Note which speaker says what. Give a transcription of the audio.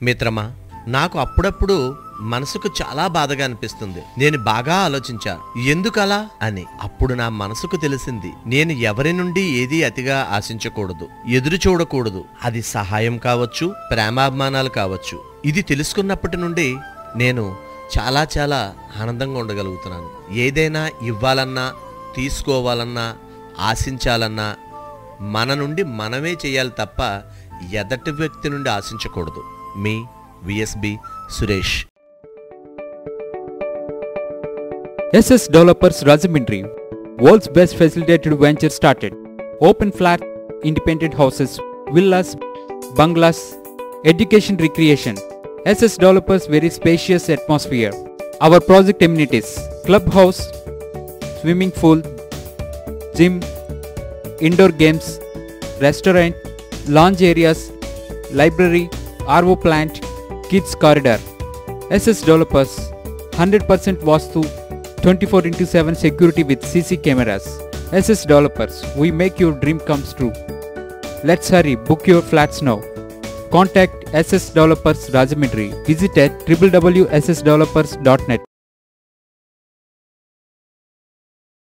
Speaker 1: మిత్రమా, నాకు అప్పుడప్పుడు మనసుకు చాలా బాధగా అనిపిస్తుంది. నేను బాగా ఆలోచించా, ఎందుకలా అని. అప్పుడు నా మనసుకు తెలిసింది, నేను ఎవరి నుండి ఏదీ అతిగా ఆశించకూడదు, ఎదురు చూడకూడదు. అది సహాయం కావచ్చు, ప్రేమాభిమానాలు కావచ్చు. ఇది తెలుసుకున్నప్పటి నుండి నేను చాలా చాలా ఆనందంగా ఉండగలుగుతున్నాను. ఏదైనా ఇవ్వాలన్నా, తీసుకోవాలన్నా, ఆశించాలన్నా మన నుండి మనమే చేయాలి తప్ప ఎదటి వ్యక్తి నుండి ఆశించకూడదు. మీ VSB Suresh.
Speaker 2: SS Developers Rajahmundry, world's best facilitated venture started. Open flat, independent houses, villas, bungalows, education recreation. SS Developers very spacious atmosphere. Our project amenities: clubhouse, swimming pool, gym, indoor games, restaurant, lounge areas, library, RO plant, kids corridor. SS Developers 100% Vastu, 24/7 security with CC cameras. SS Developers, we make your dream comes true. Let's hurry, book your flats now. Contact SS Developers Rajahmundry. Visit at www.ssdevelopers.net.